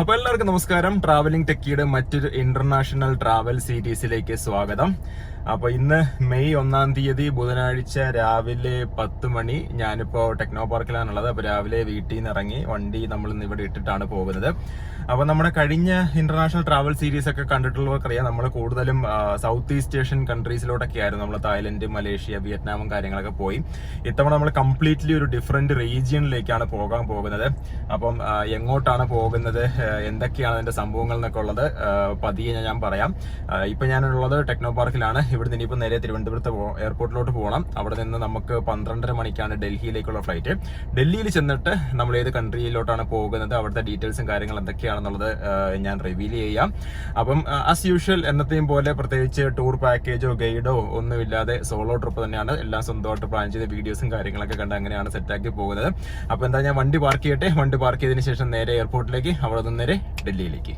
അപ്പോൾ എല്ലാവർക്കും നമസ്കാരം. ട്രാവലിംഗ് ടെക്കിയുടെ മറ്റൊരു ഇന്റർനാഷണൽ ട്രാവൽ സീരീസിലേക്ക് സ്വാഗതം. അപ്പോൾ ഇന്ന് മെയ് 1 തീയതി ബുധനാഴ്ച രാവിലെ 10 മണി. ഞാനിപ്പോൾ ടെക്നോ പാർക്കിലാണുള്ളത്. അപ്പോൾ രാവിലെ വീട്ടിൽ നിന്ന് ഇറങ്ങി വണ്ടി നമ്മൾ ഇന്ന് ഇവിടെ ഇട്ടിട്ടാണ് പോകുന്നത്. അപ്പോൾ നമ്മുടെ കഴിഞ്ഞ ഇന്റർനാഷണൽ ട്രാവൽ സീരീസ് ഒക്കെ കണ്ടിട്ടുള്ളവർക്കറിയാം, നമ്മൾ കൂടുതലും സൗത്ത് ഈസ്റ്റ് ഏഷ്യൻ കൺട്രീസിലോട്ടൊക്കെ ആയിരുന്നു. നമ്മൾ തായ്ലൻഡ്, മലേഷ്യ, വിയറ്റ്നാമും കാര്യങ്ങളൊക്കെ പോയി. ഇത്തവണ നമ്മൾ കംപ്ലീറ്റ്ലി ഒരു ഡിഫറെന്റ് റീജിയനിലേക്കാണ് പോകാൻ പോകുന്നത്. അപ്പം എങ്ങോട്ടാണ് പോകുന്നത്, എന്തൊക്കെയാണ് അതിന്റെ സംഭവങ്ങൾ എന്നൊക്കെ ഉള്ളത് പതിയെ ഞാൻ പറയാം. ഇപ്പൊ ഞാനുള്ളത് ടെക്നോ പാർക്കിലാണ്. ഇവിടുന്ന് ഇനിയിപ്പോൾ നേരെ തിരുവനന്തപുരത്ത് എയർപോർട്ടിലോട്ട് പോകണം. അവിടെ നിന്ന് നമുക്ക് 12:30 മണിക്കാണ് ഡൽഹിയിലേക്കുള്ള ഫ്ലൈറ്റ്. ഡൽഹിയിൽ ചെന്നിട്ട് നമ്മൾ ഏത് കൺട്രിയിലോട്ടാണ് പോകുന്നത്, അവിടുത്തെ ഡീറ്റെയിൽസും കാര്യങ്ങൾ എന്തൊക്കെയാണെന്നുള്ളത് ഞാൻ റിവീൽ ചെയ്യാം. അപ്പം ആസ് യൂഷ്വൽ എന്നത്തെയും പോലെ പ്രത്യേകിച്ച് ടൂർ പാക്കേജോ ഗൈഡോ ഒന്നുമില്ലാതെ സോളോ ട്രിപ്പ് തന്നെയാണ്. എല്ലാം സ്വന്തമായിട്ട് പ്ലാൻ ചെയ്ത വീഡിയോസും കാര്യങ്ങളൊക്കെ കണ്ട് അങ്ങനെയാണ് സെറ്റാക്കി പോകുന്നത്. അപ്പോൾ എന്താ, ഞാൻ വണ്ടി പാർക്ക് ചെയ്യട്ടെ. വണ്ടി പാർക്ക് ചെയ്തതിന് ശേഷം നേരെ എയർപോർട്ടിലേക്ക്, അവിടെ നിന്ന് നേരെ ഡൽഹിയിലേക്ക്.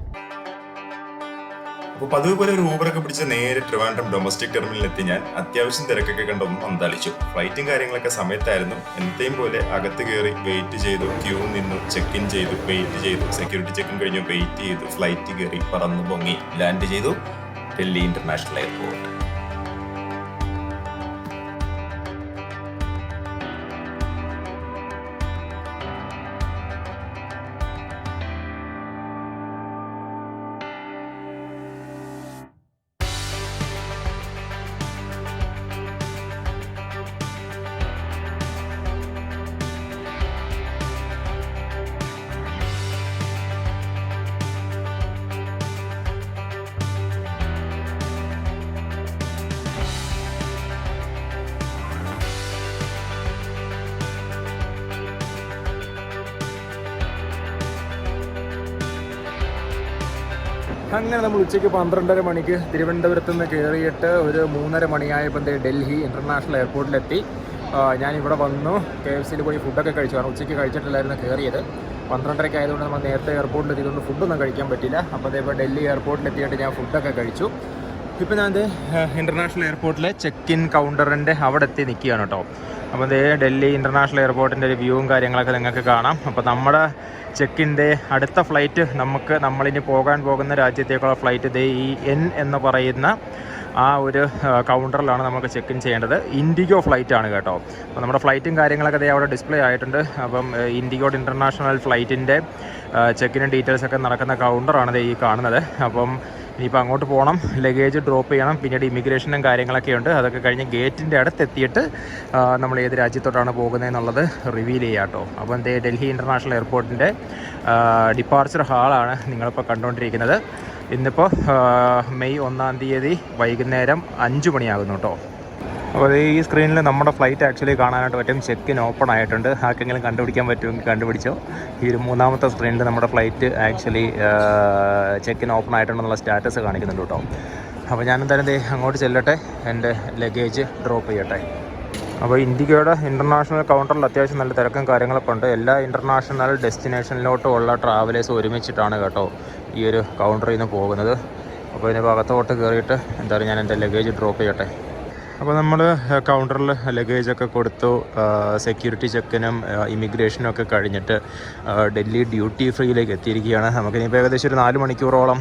അപ്പോൾ പതിവ് പോലെ ഒരു ഊബറൊക്കെ പിടിച്ച് നേരെ ട്രിവാൻഡ്രം ഡൊമസ്റ്റിക് ടെർമിനലിൽ എത്തി. ഞാൻ അത്യാവശ്യം തിരക്കൊക്കെ കണ്ടൊന്നും അന്താളിച്ചു. ഫ്ലൈറ്റും കാര്യങ്ങളൊക്കെ സമയത്തായിരുന്നു. എന്നത്തെയും പോലെ അകത്ത് കയറി വെയിറ്റ് ചെയ്തു, ക്യൂ നിന്നു, ചെക്ക് ഇൻ ചെയ്തു, വെയിറ്റ് ചെയ്തു, സെക്യൂരിറ്റി ചെക്കിൻ കഴിഞ്ഞു, വെയിറ്റ് ചെയ്തു, ഫ്ലൈറ്റ് കയറി, പറന്നു പൊങ്ങി ലാൻഡ് ചെയ്തു ഡൽഹി ഇന്റർനാഷണൽ എയർപോർട്ട്. അങ്ങനെ നമ്മൾ ഉച്ചയ്ക്ക് 12:30 മണിക്ക് തിരുവനന്തപുരത്ത് നിന്ന് കയറിയിട്ട് ഒരു 3:30 മണിയായപ്പോൾ ഡൽഹി ഇന്റർനാഷണൽ എയർപോർട്ടിലെത്തി. ഞാനിവിടെ വന്നു, KFCയിൽ പോയി ഫുഡൊക്കെ കഴിച്ചു. കാരണം ഉച്ചയ്ക്ക് കഴിച്ചിട്ടില്ലായിരുന്നു കയറിയത്. 12:30 ആയതുകൊണ്ട് നമ്മൾ നേരത്തെ എയർപോർട്ടിൽ എത്തിയതുകൊണ്ട് ഫുഡൊന്നും കഴിക്കാൻ പറ്റില്ല. അപ്പോൾ അതേപോലെ ഡൽഹി എയർപോർട്ടിലെത്തിയിട്ട് ഞാൻ ഫുഡൊക്കെ കഴിച്ചു. ഇപ്പോൾ ഞാൻ ഇന്റർനാഷണൽ എയർപോർട്ടിലെ ചെക്ക് ഇൻ കൗണ്ടറിൻ്റെ അവിടെ എത്തി നിൽക്കുകയാണ് കേട്ടോ. അപ്പോൾ ഡൽഹി ഇന്റർനാഷണൽ എയർപോർട്ടിൻ്റെ ഒരു വ്യൂവും കാര്യങ്ങളൊക്കെ നിങ്ങൾക്ക് കാണാം. അപ്പോൾ നമ്മുടെ ചെക്കിൻ്റെ അടുത്ത ഫ്ലൈറ്റ് നമ്മളിനി പോകാൻ പോകുന്ന രാജ്യത്തേക്കുള്ള ഫ്ലൈറ്റ് ഈ N എന്ന് പറയുന്ന ആ ഒരു കൗണ്ടറിലാണ് നമുക്ക് ചെക്ക് ഇൻ ചെയ്യേണ്ടത്. ഇൻഡിഗോ ഫ്ലൈറ്റാണ് കേട്ടോ. അപ്പോൾ നമ്മുടെ ഫ്ലൈറ്റും കാര്യങ്ങളൊക്കെ അവിടെ ഡിസ്പ്ലേ ആയിട്ടുണ്ട്. അപ്പം ഇൻഡിഗോ ഇൻ്റർനാഷണൽ ഫ്ലൈറ്റിൻ്റെ ചെക്കിനും ഡീറ്റെയിൽസൊക്കെ നടക്കുന്ന കൗണ്ടറാണ് ഈ കാണുന്നത്. അപ്പം ഇനിയിപ്പോൾ അങ്ങോട്ട് പോകണം, ലഗേജ് ഡ്രോപ്പ് ചെയ്യണം, പിന്നീട് ഇമിഗ്രേഷനും കാര്യങ്ങളൊക്കെ ഉണ്ട്. അതൊക്കെ കഴിഞ്ഞ് ഗേറ്റിൻ്റെ അടുത്തെത്തിയിട്ട് നമ്മൾ ഏത് രാജ്യത്തോട്ടാണ് പോകുന്നതെന്നുള്ളത് റിവീൽ ചെയ്യാം കേട്ടോ. അപ്പം ഡൽഹി ഇൻ്റർനാഷണൽ എയർപോർട്ടിൻ്റെ ഡിപ്പാർച്ചർ ഹാളാണ് നിങ്ങളിപ്പോൾ കണ്ടുകൊണ്ടിരിക്കുന്നത്. ഇന്നിപ്പോൾ മെയ് 1 തീയതി വൈകുന്നേരം 5 മണിയാകുന്നു കേട്ടോ. അപ്പോൾ ഈ സ്ക്രീനിൽ നമ്മുടെ ഫ്ലൈറ്റ് ആക്ച്വലി കാണാനായിട്ട് പറ്റും. ചെക്കിൻ ഓപ്പൺ ആയിട്ടുണ്ട്. ആർക്കെങ്കിലും കണ്ടുപിടിക്കാൻ പറ്റുമെങ്കിൽ കണ്ടുപിടിച്ചോ. ഈ ഒരു 3ാമത്തെ സ്ക്രീനിൽ നമ്മുടെ ഫ്ലൈറ്റ് ആക്ച്വലി ചെക്കിൻ ഓപ്പൺ ആയിട്ടുണ്ടെന്നുള്ള സ്റ്റാറ്റസ് കാണിക്കുന്നുണ്ട് കേട്ടോ. അപ്പോൾ ഞാനെന്തായാലും അങ്ങോട്ട് ചെല്ലട്ടെ, എൻ്റെ ലഗേജ് ഡ്രോപ്പ് ചെയ്യട്ടെ. അപ്പോൾ ഇൻഡിഗോയുടെ ഇൻ്റർനാഷണൽ കൗണ്ടറിൽ അത്യാവശ്യം നല്ല തിരക്കും കാര്യങ്ങളൊക്കെ ഉണ്ട്. എല്ലാ ഇൻ്റർനാഷണൽ ഡെസ്റ്റിനേഷനിലോട്ടുമുള്ള ട്രാവലേഴ്സ് ഒരുമിച്ചിട്ടാണ് കേട്ടോ ഈ ഒരു കൗണ്ടറിൽ നിന്ന് പോകുന്നത്. അപ്പോൾ ഇതിന് ഭാഗത്തോട്ട് കയറിയിട്ട് എന്തായാലും ഞാൻ എൻ്റെ ലഗേജ് ഡ്രോപ്പ് ചെയ്യട്ടെ. അപ്പോൾ നമ്മൾ കൗണ്ടറിൽ ലഗേജൊക്കെ കൊടുത്തു. സെക്യൂരിറ്റി ചെക്കിനും ഇമിഗ്രേഷനും ഒക്കെ കഴിഞ്ഞിട്ട് ഡൽഹി ഡ്യൂട്ടി ഫ്രീയിലേക്ക് എത്തിയിരിക്കുകയാണ്. നമുക്കിനിപ്പോൾ ഏകദേശം ഒരു 4 മണിക്കൂറോളം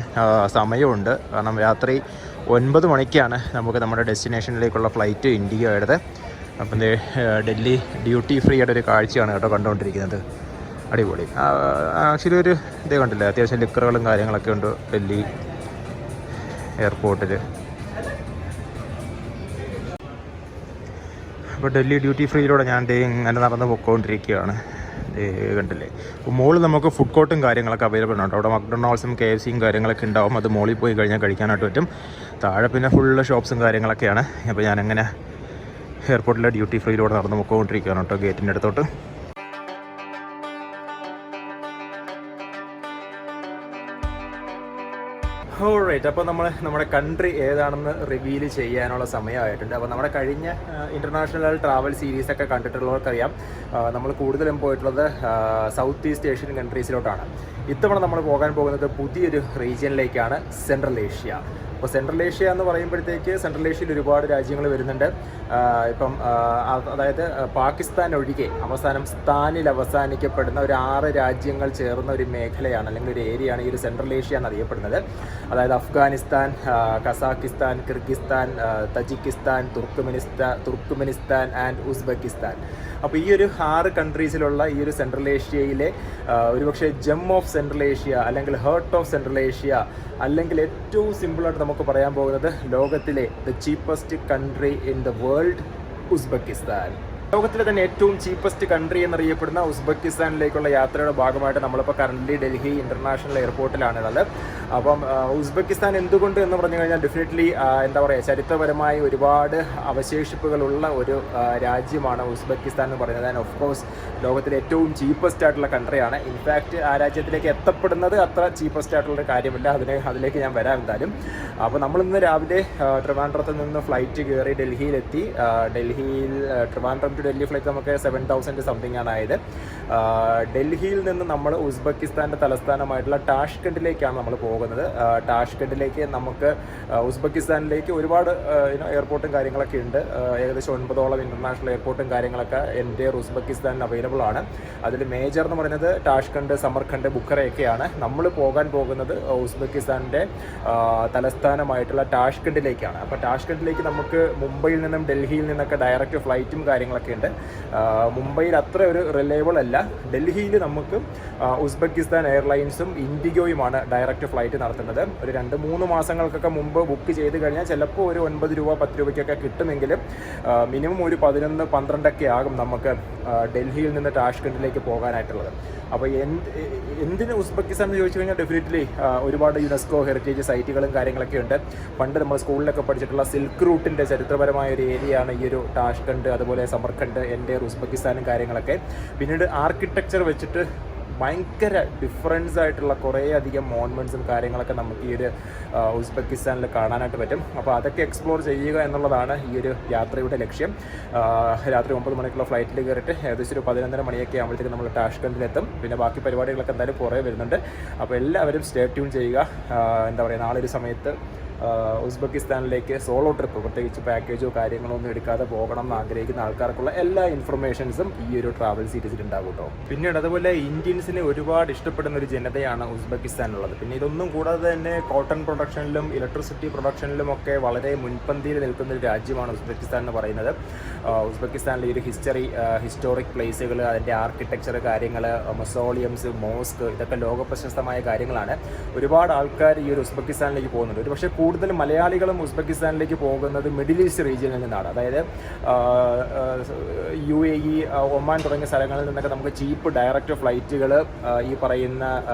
സമയമുണ്ട്. കാരണം രാത്രി 9 മണിക്കാണ് നമുക്ക് നമ്മുടെ ഡെസ്റ്റിനേഷനിലേക്കുള്ള ഫ്ലൈറ്റ് ഇൻഡിഗോയുടേത്. അപ്പം ഡൽഹി ഡ്യൂട്ടി ഫ്രീയുടെ ഒരു കാഴ്ചയാണ് കേട്ടോ കണ്ടുകൊണ്ടിരിക്കുന്നത്. അടിപൊളി. ആക്ച്വലി ഒരു ഇതേ കണ്ടില്ലേ, അത്യാവശ്യം ലിക്കറുകളും കാര്യങ്ങളൊക്കെ ഉണ്ട് ഡൽഹി എയർപോർട്ടിൽ. അപ്പോൾ ഡൽഹി ഡ്യൂട്ടി ഫ്രീയിലൂടെ ഞാൻ ഇങ്ങനെ നടന്ന് പൊയ്ക്കൊണ്ടിരിക്കുകയാണ്. കണ്ടില്ലേ, അപ്പോൾ മുകളിൽ നമുക്ക് ഫുഡ് കോർട്ടും കാര്യങ്ങളൊക്കെ അവൈലബിൾ ഉണ്ട്. അവിടെ മക്ഡൊണാൾഡ്സും KFCയും കാര്യങ്ങളൊക്കെ ഉണ്ടാവും. അത് മുകളിൽ പോയി കഴിഞ്ഞാൽ കഴിക്കാനായിട്ട് പറ്റും. താഴെ പിന്നെ ഫുള്ള് ഷോപ്സും കാര്യങ്ങളൊക്കെയാണ്. അപ്പോൾ ഞാനങ്ങനെ എയർപോർട്ടിലെ ഡ്യൂട്ടി ഫ്രീയിലൂടെ നടന്ന് പൊയ്ക്കൊണ്ടിരിക്കുകയാണ് കേട്ടോ ഗേറ്റിൻ്റെ അടുത്തോട്ട്. ഓൾറൈറ്റ്, അപ്പോൾ നമ്മുടെ കൺട്രി ഏതാണെന്ന് റിവീൽ ചെയ്യാനുള്ള സമയമായിട്ടുണ്ട്. അപ്പോൾ നമ്മുടെ കഴിഞ്ഞ ഇൻ്റർനാഷണൽ ട്രാവൽ സീരീസൊക്കെ കണ്ടിട്ടുള്ളവർക്കറിയാം, നമ്മൾ കൂടുതലും പോയിട്ടുള്ളത് സൗത്ത് ഈസ്റ്റ് ഏഷ്യൻ കൺട്രീസിലോട്ടാണ്. ഇത്തവണ നമ്മൾ പോകാൻ പോകുന്നത് പുതിയൊരു റീജിയനിലേക്കാണ്, സെൻട്രൽ ഏഷ്യ. അപ്പോൾ സെൻട്രൽ ഏഷ്യ എന്ന് പറയുമ്പോഴത്തേക്ക് സെൻട്രൽ ഏഷ്യയിൽ ഒരുപാട് രാജ്യങ്ങൾ വരുന്നുണ്ട്. ഇപ്പം അതായത് പാകിസ്ഥാൻ ഒഴികെ അവസാനം സ്ഥാനിൽ അവസാനിക്കപ്പെടുന്ന ഒരു 6 രാജ്യങ്ങൾ ചേർന്ന ഒരു മേഖലയാണ്, അല്ലെങ്കിൽ ഒരു ഏരിയയാണ് ഈ ഒരു സെൻട്രൽ ഏഷ്യ എന്നറിയപ്പെടുന്നത്. അതായത് Afghanistan, Kazakhstan, Kyrgyzstan, Tajikistan, Turkmenistan and Uzbekistan. അപ്പോൾ ഈ ഒരു 6 കൺട്രീസിലുള്ള ഈ ഒരു സെൻട്രൽ ഏഷ്യയിലെ ഒരുപക്ഷെ ജെം ഓഫ് സെൻട്രൽ ഏഷ്യ, അല്ലെങ്കിൽ ഹേർട്ട് ഓഫ് സെൻട്രൽ ഏഷ്യ, അല്ലെങ്കിൽ ഏറ്റവും സിമ്പിളായിട്ട് നമുക്ക് പറയാൻ പോകുന്നത് ലോകത്തിലെ the cheapest country in the world, Uzbekistan. ലോകത്തിലെ തന്നെ ഏറ്റവും ചീപ്പസ്റ്റ് കൺട്രി എന്നറിയപ്പെടുന്ന ഉസ്ബെക്കിസ്ഥാനിലേക്കുള്ള യാത്രയുടെ ഭാഗമായിട്ട് നമ്മളിപ്പോൾ കറൻ്റ്ലി ഡൽഹി ഇൻ്റർനാഷണൽ എയർപോർട്ടിലാണുള്ളത്. അപ്പം ഉസ്ബെക്കിസ്ഥാൻ എന്തുകൊണ്ട് എന്ന് പറഞ്ഞു കഴിഞ്ഞാൽ ഡെഫിനറ്റ്ലി എന്താ പറയുക, ചരിത്രപരമായി ഒരുപാട് അവശേഷിപ്പുകളുള്ള ഒരു രാജ്യമാണ് ഉസ്ബെക്കിസ്ഥാൻ എന്ന് പറയുന്നത്. ആൻഡ് ഓഫ് കോഴ്സ് ലോകത്തിലെ ഏറ്റവും ചീപ്പസ്റ്റ് ആയിട്ടുള്ള കൺട്രിയാണ്. ഇൻഫാക്റ്റ് ആ രാജ്യത്തിലേക്ക് എത്തപ്പെടുന്നത് അത്ര ചീപ്പസ്റ്റ് ആയിട്ടുള്ളൊരു കാര്യമില്ല, അതിലേക്ക് ഞാൻ വരാം എന്തായാലും. അപ്പോൾ നമ്മളിന്ന് രാവിലെ ട്രിവാൻഡ്രത്ത് നിന്ന് ഫ്ലൈറ്റ് കയറി ഡൽഹിയിലെത്തി. ഡൽഹിയിൽ ട്രിവാൻഡ്രം ടു ഡൽഹി ഫ്ലൈറ്റ് നമുക്ക് 7,000 സംതിങ് ആണ് ആയത്. ഡൽഹിയിൽ നിന്ന് നമ്മൾ ഉസ്ബെക്കിസ്ഥാൻ്റെ തലസ്ഥാനമായിട്ടുള്ള ടാഷ്കണ്ടിലേക്കാണ് നമ്മൾ പോകുന്നത്. ടാഷ്കണ്ടിലേക്ക് നമുക്ക് ഉസ്ബെക്കിസ്ഥാനിലേക്ക് ഒരുപാട് എയർപോർട്ടും കാര്യങ്ങളൊക്കെ ഉണ്ട്. ഏകദേശം 9ഓളം ഇൻ്റർനാഷണൽ എയർപോർട്ടും കാര്യങ്ങളൊക്കെ എൻ്റെ ഉസ്ബെക്കിസ്ഥാനിൽ അവൈലബിൾ ആണ്. അതിൽ മേജർ എന്ന് പറയുന്നത് ടാഷ്കണ്ട്, സമർഖണ്ഡ്, ബുഖറയൊക്കെയാണ്. നമ്മൾ പോകാൻ പോകുന്നത് ഉസ്ബെക്കിസ്ഥാൻ്റെ തലസ്ഥാനമായിട്ടുള്ള ടാഷ്കണ്ടിലേക്കാണ്. അപ്പോൾ ടാഷ്കണ്ടിലേക്ക് നമുക്ക് മുംബൈയിൽ നിന്നും ഡൽഹിയിൽ നിന്നൊക്കെ ഡയറക്റ്റ് ഫ്ലൈറ്റും കാര്യങ്ങളൊക്കെ ഉണ്ട്. മുംബൈയിൽ അത്ര ഒരു റിലയബിൾ അല്ല. ഡൽഹിയിൽ നമുക്ക് ഉസ്ബെക്കിസ്ഥാൻ എയർലൈൻസും ഇൻഡിഗോയുമാണ് ഡയറക്റ്റ് ഫ്ലൈറ്റ് നടത്തുന്നത്. ഒരു 2-3 മാസങ്ങൾക്കൊക്കെ മുമ്പ് ബുക്ക് ചെയ്ത് കഴിഞ്ഞാൽ ചിലപ്പോൾ ഒരു 9 രൂപ 10 രൂപയ്ക്കൊക്കെ കിട്ടുമെങ്കിലും മിനിമം ഒരു 11-12 ആകും നമുക്ക് ഡൽഹിയിൽ നിന്ന് ടാഷ്കണ്ടിലേക്ക് പോകാനായിട്ടുള്ളത്. അപ്പോൾ എന്തിന് ഉസ്ബെക്കിസ്ഥാൻ എന്ന് ചോദിച്ചു കഴിഞ്ഞാൽ ഡെഫിനറ്റ്ലി ഒരുപാട് യുനെസ്കോ ഹെറിറ്റേജ് സൈറ്റുകളും കാര്യങ്ങളൊക്കെ ഉണ്ട്. പണ്ട് നമ്മൾ സ്കൂളിലൊക്കെ പഠിച്ചിട്ടുള്ള സിൽക്ക് റൂട്ടിൻ്റെ ചരിത്രപരമായ ഒരു ഏരിയയാണ് ഈ ഒരു ടാഷ്കണ്ട്, അതുപോലെ സമർഖണ്ഡ്, എൻ്റെ ഉസ്ബെക്കിസ്ഥാനും കാര്യങ്ങളൊക്കെ. പിന്നീട് ആർക്കിടെക്ചർ വെച്ചിട്ട് ഭയങ്കര ഡിഫറൻസ് ആയിട്ടുള്ള കുറേ അധികം മോൺമെൻറ്റ്സും കാര്യങ്ങളൊക്കെ നമുക്ക് ഈ ഒരു ഉസ്ബെക്കിസ്ഥാനിൽ കാണാനായിട്ട് പറ്റും. അപ്പോൾ അതൊക്കെ എക്സ്പ്ലോർ ചെയ്യുക എന്നുള്ളതാണ് ഈ ഒരു യാത്രയുടെ ലക്ഷ്യം. രാത്രി 9 മണിക്കുള്ള ഫ്ലൈറ്റിൽ കയറിയിട്ട് ഏകദേശം ഒരു 11:30 മണിയൊക്കെ ആകുമ്പോഴത്തേക്ക് നമ്മൾ ടാഷ്കണ്ടിലെത്തും. പിന്നെ ബാക്കി പരിപാടികളൊക്കെ എന്തായാലും കുറേ വരുന്നുണ്ട്. അപ്പോൾ എല്ലാവരും സ്റ്റേ ട്യൂൺ ചെയ്യുക. എന്താ പറയുക, നാളെ ഒരു സമയത്ത് ഉസ്ബെക്കിസ്ഥാനിലേക്ക് സോളോ ട്രിപ്പ്, പ്രത്യേകിച്ച് പാക്കേജോ കാര്യങ്ങളോ ഒന്നും എടുക്കാതെ പോകണം എന്ന് ആഗ്രഹിക്കുന്ന ആൾക്കാർക്കുള്ള എല്ലാ ഇൻഫർമേഷൻസും ഈ ഒരു ട്രാവൽ സീരീസിൽ ഉണ്ടാകും കേട്ടോ. പിന്നീട് അതുപോലെ ഇന്ത്യൻസിനെ ഒരുപാട് ഇഷ്ടപ്പെടുന്ന ഒരു ജനതയാണ് ഉസ്ബെക്കിസ്ഥാനുള്ളത്. പിന്നെ ഇതൊന്നും കൂടാതെ തന്നെ കോട്ടൺ പ്രൊഡക്ഷനിലും ഇലക്ട്രിസിറ്റി പ്രൊഡക്ഷനിലും ഒക്കെ വളരെ മുൻപന്തിയിൽ നിൽക്കുന്ന ഒരു രാജ്യമാണ് ഉസ്ബെക്കിസ്ഥാൻ എന്ന് പറയുന്നത്. ഉസ്ബെക്കിസ്ഥാനിലെ ഒരു ഹിസ്റ്റോറിക് പ്ലേസുകൾ, അതിൻ്റെ ആർക്കിടെക്ചർ കാര്യങ്ങൾ, മൊസോളിയംസ്, മോസ്ക്, ഇതൊക്കെ ലോകപ്രശസ്തമായ കാര്യങ്ങളാണ്. ഒരുപാട് ആൾക്കാർ ഈ ഒരു ഉസ്ബെക്കിസ്ഥാനിലേക്ക് പോകുന്നുണ്ട്. ഒരു പക്ഷേ കൂടുതൽ മലയാളികളും ഉസ്ബെക്കിസ്ഥാനിലേക്ക് പോകുന്നത് മിഡിൽ ഈസ്റ്റ് റീജിയനിൽ നിന്നാണ്. അതായത് UAE, ഒമാൻ തുടങ്ങിയ സ്ഥലങ്ങളിൽ നിന്നൊക്കെ നമുക്ക് ചീപ്പ് ഡയറക്റ്റ് ഫ്ലൈറ്റുകൾ ഈ പറയുന്ന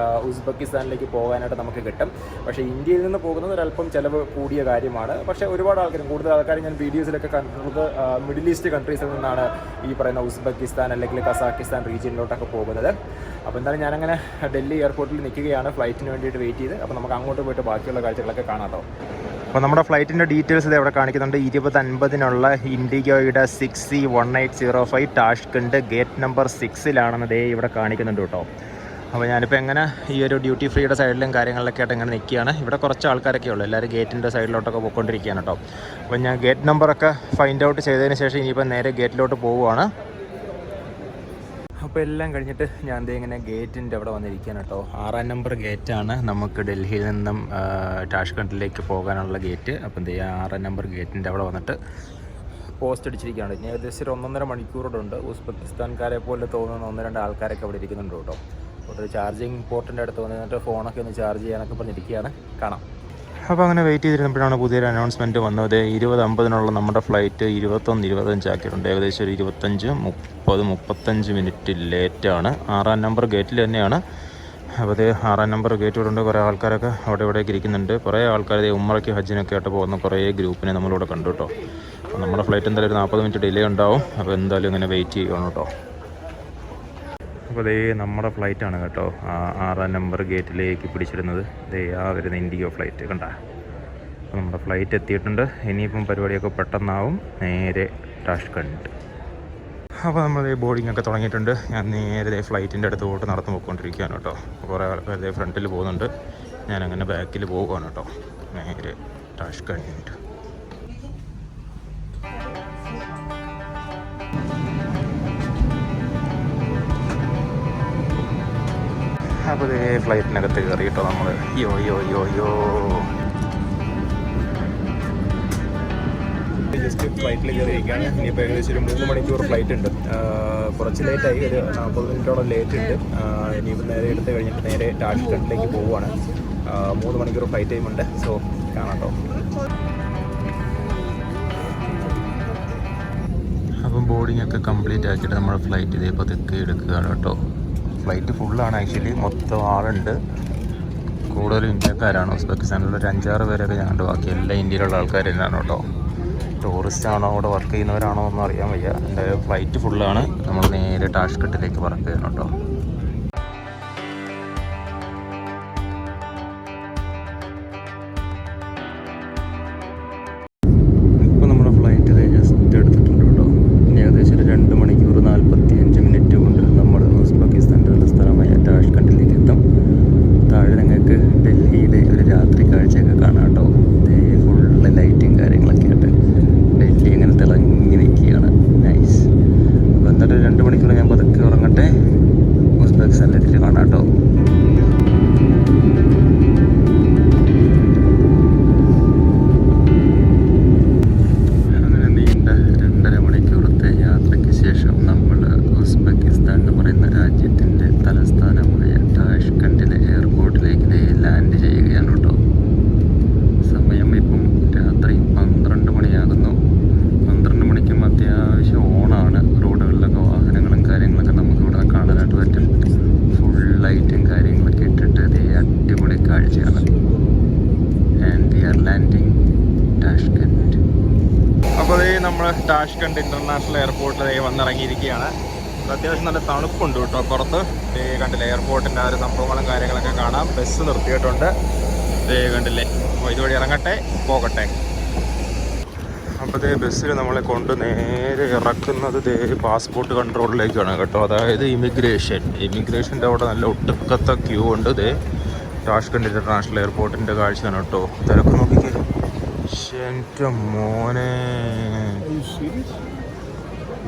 ഉസ്ബെക്കിസ്ഥാനിലേക്ക് പോകാനായിട്ട് നമുക്ക് കിട്ടും. പക്ഷേ ഇന്ത്യയിൽ നിന്ന് പോകുന്നത് ഒരല്പം ചിലവ് കൂടിയ കാര്യമാണ്. പക്ഷേ ഒരുപാട് ആൾക്കാരും, കൂടുതൽ ആൾക്കാർ ഞാൻ വീഡിയോസിലൊക്കെ കണ്ടിട്ടുള്ളത് മിഡിൽ ഈസ്റ്റ് കൺട്രീസിൽ നിന്നാണ് ഈ പറയുന്ന ഉസ്ബെക്കിസ്ഥാൻ അല്ലെങ്കിൽ കസാക്കിസ്ഥാൻ റീജിയനിലോട്ടൊക്കെ പോകുന്നത്. അപ്പോൾ എന്തായാലും ഞാനങ്ങനെ ഡൽഹി എയർപോർട്ടിൽ നിൽക്കുകയാണ് ഫ്ലൈറ്റിന് വേണ്ടിയിട്ട് വെയിറ്റ് ചെയ്ത്. അപ്പോൾ നമുക്ക് അങ്ങോട്ട് പോയിട്ട് ബാക്കിയുള്ള കാഴ്ചകളൊക്കെ കാണാം കേട്ടോ. അപ്പോൾ നമ്മുടെ ഫ്ലൈറ്റിൻ്റെ ഡീറ്റെയിൽസ് ഇത് ഇവിടെ കാണിക്കുന്നുണ്ട്. 20:50 ഇൻഡിഗോയുടെ 6C1805 ടാഷ്കണ്ട് ഗേറ്റ് നമ്പർ 6-ലാണെന്ന് ദേ ഇവിടെ കാണിക്കുന്നുണ്ട് കേട്ടോ. അപ്പോൾ ഞാനിപ്പോൾ എങ്ങനെ ഈ ഒരു ഡ്യൂട്ടി ഫ്രീയുടെ സൈഡിലും കാര്യങ്ങളിലൊക്കെ ആയിട്ട് എങ്ങനെ നിൽക്കുകയാണ്. ഇവിടെ കുറച്ച് ആൾക്കാരൊക്കെ ഉള്ളൂ, എല്ലാവരും ഗേറ്റിൻ്റെ സൈഡിലോട്ടൊക്കെ പോയിക്കൊണ്ടിരിക്കുകയാണ് കേട്ടോ. അപ്പോൾ ഞാൻ ഗേറ്റ് നമ്പറൊക്കെ ഫൈൻഡ് ഔട്ട് ചെയ്തതിന് ശേഷം ഇനിയിപ്പോൾ നേരെ ഗേറ്റിലോട്ട് പോവുകയാണ്. അപ്പോൾ എല്ലാം കഴിഞ്ഞിട്ട് ഞാൻ ഇങ്ങനെ ഗേറ്റിൻ്റെ അവിടെ വന്നിരിക്കുകയാണ് കേട്ടോ. 6ാം നമ്പർ ഗേറ്റാണ് നമുക്ക് ഡൽഹിയിൽ നിന്നും ടാഷ്കണ്ടിലേക്ക് പോകാനുള്ള ഗേറ്റ്. അപ്പം എന്ത് ചെയ്യുക, 6ാം നമ്പർ ഗേറ്റിൻ്റെ അവിടെ വന്നിട്ട് പോസ്റ്റ് അടിച്ചിരിക്കുകയാണ്. ഇനി ഏകദേശം ഒരു 1.5 മണിക്കൂറുണ്ട്. ഉസ്ബെക്കിസ്ഥാൻകാരെ പോലെ തോന്നുന്ന 1-2 ആൾക്കാരൊക്കെ അവിടെ ഇരിക്കുന്നുണ്ട് കേട്ടോ. ഒരു ചാർജിങ് പോർട്ടിൻ്റെ അടുത്ത് വന്നിട്ട് ഫോണൊക്കെ ഒന്ന് ചാർജ് ചെയ്യാനൊക്കെ പറഞ്ഞിരിക്കുകയാണ്. കാണാം. അപ്പോൾ അങ്ങനെ വെയിറ്റ് ചെയ്തിരുന്നപ്പോഴാണ് പുതിയൊരു അനൗൺസ്മെൻറ്റ് വന്നത്. 20:50 നമ്മുടെ ഫ്ലൈറ്റ് 21:25 ആക്കിയിട്ടുണ്ട്. ഏകദേശം ഒരു 25-35 മിനിറ്റ് ലേറ്റാണ്. 6ാം നമ്പർ ഗേറ്റിൽ തന്നെയാണ്. അപ്പോൾ അത് 6ാം നമ്പർ ഗേറ്റ് കൊണ്ട് കുറേ ആൾക്കാരൊക്കെ അവിടെ ഇവിടെയൊക്കെ ഇരിക്കുന്നുണ്ട്. കുറേ ആൾക്കാർ ഉമ്മറയ്ക്ക് ഹജ്ജിനൊക്കെ ആയിട്ട് പോകുന്ന കുറേ ഗ്രൂപ്പിനെ നമ്മളിവിടെ കണ്ടു കേട്ടോ. അപ്പോൾ നമ്മുടെ ഫ്ലൈറ്റ് എന്തായാലും ഒരു 40 മിനിറ്റ് ഡിലേ ഉണ്ടാവും. അപ്പോൾ എന്തായാലും ഇങ്ങനെ വെയിറ്റ് ചെയ്യണം കേട്ടോ. അപ്പോൾ അതേ നമ്മുടെ ഫ്ലൈറ്റാണ് കേട്ടോ, 6 നമ്പർ ഗേറ്റിലേക്ക് പിടിച്ചിരുന്നത്. ദേ ആ വരുന്ന ഇൻഡിഗോ ഫ്ലൈറ്റ് കണ്ട. അപ്പോൾ നമ്മുടെ ഫ്ലൈറ്റ് എത്തിയിട്ടുണ്ട്. ഇനിയിപ്പം പരിപാടിയൊക്കെ പെട്ടെന്നാവും. നേരെ ടാഷ്കണ്ട്. അപ്പോൾ നമ്മൾ ബോർഡിംഗ് ഒക്കെ തുടങ്ങിയിട്ടുണ്ട്. ഞാൻ നേരെ ഫ്ലൈറ്റിൻ്റെ അടുത്തോട്ട് നടന്നു പോയിക്കൊണ്ടിരിക്കുകയാണ് കേട്ടോ. കുറേ ആൾക്കാർ ഫ്രണ്ടിൽ പോകുന്നുണ്ട്, ഞാനങ്ങനെ ബാക്കിൽ പോവുകയാണ് കേട്ടോ. നേരെ ടാഷ്കണ്ട്. അപ്പോൾ ഇതേ ഫ്ലൈറ്റിനകത്ത് കയറി കേട്ടോ നമ്മൾ. ജസ്റ്റ് ഫ്ലൈറ്റിൽ കയറിയിരിക്കുകയാണ്. ഇനിയിപ്പോൾ ഏകദേശം ഒരു 3 മണിക്കൂർ ഫ്ലൈറ്റ് ഉണ്ട്. കുറച്ച് ലേറ്റായി, ഒരു 40 മിനിറ്റോളം ലേറ്റ് ഉണ്ട്. ഇനിയിപ്പോൾ നേരെ എടുത്ത് കഴിഞ്ഞിട്ട് നേരെ ടാഷ്കണ്ടിലേക്ക് പോവുകയാണ്. 3 മണിക്കൂർ ഫ്ലൈറ്റ് ടൈം ഉണ്ട്. സോ കാണാം കേട്ടോ. അപ്പം ബോർഡിംഗ് ഒക്കെ കംപ്ലീറ്റ് ആക്കിയിട്ട് നമ്മുടെ ഫ്ലൈറ്റ് ഇതേ പതുക്കെ എടുക്കുകയാണ് കേട്ടോ. ഫ്ലൈറ്റ് ഫുള്ളാണ് ആക്ച്വലി, മൊത്തം ആളുണ്ട്. കൂടുതലും ഇന്ത്യക്കാരാണ്. ഉസ്ബെക്കിസ്ഥാനിലുള്ള ഒരു 5-6 പേരൊക്കെ ഞങ്ങളുടെ, ബാക്കി എല്ലാ ഇന്ത്യയിലുള്ള ആൾക്കാർ തന്നെയാണ് കേട്ടോ. ടൂറിസ്റ്റ് ആണോ അവിടെ വർക്ക് ചെയ്യുന്നവരാണോ ഒന്നും അറിയാൻ വയ്യ. എന്തായാലും ഫ്ലൈറ്റ് ഫുള്ളാണ്. നമ്മൾ നേരെ ടാഷ്കണ്ടിലേക്ക് പറക്കുകയാണ് കേട്ടോ. ഇപ്പോൾ നമ്മുടെ ഫ്ലൈറ്റ് ജസ്റ്റ് എടുത്തിട്ടുണ്ട് കേട്ടോ. ഇനി ഏകദേശം ഒരു 2 മണിക്കൂർ 45 മിനിറ്റ് കൊണ്ട് നമ്മൾ ഉസ്ബെക്കിസ്ഥാൻ്റെ തലസ്ഥാനമായ ടാഷ്കണ്ടിലേക്ക് എത്തും. താഴെ നിങ്ങൾക്ക് ഡൽഹിയിലെ ഒരു രാത്രി കാഴ്ചയൊക്കെ കാണാം കേട്ടോ. ഫുള്ള് ലൈറ്റും കാര്യങ്ങളൊക്കെ ആയിട്ട് ഡൽഹി ഇങ്ങനെ തിളങ്ങി നിൽക്കുകയാണ്. നൈസ്. അപ്പോൾ എന്നിട്ട് 2 മണിക്കൂർ ഞാൻ പതുക്കെ ഉറങ്ങട്ടെ. ഉസ്ബെക്കിസ്ഥാനിലെത്തിയിട്ട് കാണാം കേട്ടോ. അങ്ങനെ നീണ്ട 2.5 മണിക്കൂറത്തെ യാത്രയ്ക്ക് ശേഷം നമ്മൾ ഉസ്ബെക്കിസ്ഥാൻ എന്ന് പറയുന്ന രാജ്യത്തിൻ്റെ തലസ്ഥാനമായ ടാഷ്കണ്ടിലെ എയർപോർട്ടിലേക്ക് ലാൻഡ് ചെയ്യുകയാണ് കേട്ടോ. സമയം ഇപ്പം രാത്രി 12 മണിയാകുന്നു. 12 മണിക്കും അത്യാവശ്യം ഓണാണ്. റോഡുകളിലൊക്കെ വാഹനങ്ങളും കാര്യങ്ങളൊക്കെ നമുക്ക് ഇവിടെ കാണാനായിട്ട് പറ്റും. ഫുൾ ലൈറ്റും കാര്യങ്ങളൊക്കെ ഇട്ടിട്ട് ഇതേ അടിപൊളി കാഴ്ചയാണ്. And we are landing Tashkent. അപ്പോൾ അതേ നമ്മൾ ടാഷ്കണ്ട് ഇൻ്റർനാഷണൽ എയർപോർട്ടിൽ വന്നിറങ്ങിയിരിക്കുകയാണ്. അത്യാവശ്യം നല്ല തണുപ്പുണ്ട് കേട്ടോ പുറത്ത്. കണ്ടില്ലേ, എയർപോർട്ടിൻ്റെ ആ ഒരു സംഭവങ്ങളും കാര്യങ്ങളൊക്കെ കാണാം. ബസ് നിർത്തിയിട്ടുണ്ട്. കണ്ടില്ലേ. അപ്പോൾ ഇതുവഴി ഇറങ്ങട്ടെ, പോകട്ടെ. അപ്പോൾ ബസ്സിൽ നമ്മളെ കൊണ്ട് നേരെ ഇറക്കുന്നത് പാസ്പോർട്ട് കൺട്രോളിലേക്കാണ് കേട്ടോ. അതായത് ഇമിഗ്രേഷൻ്റെ അവിടെ നല്ല ഒട്ടുക്കത്തെ ക്യൂ ഉണ്ട്. ടാഷ്കണ്ട് ഇൻ്റർനാഷണൽ എയർപോർട്ടിൻ്റെ കാഴ്ചയാണ് കേട്ടോ. തിരക്ക് നോക്കിക്കേ. എൻ്റെ മോനെ,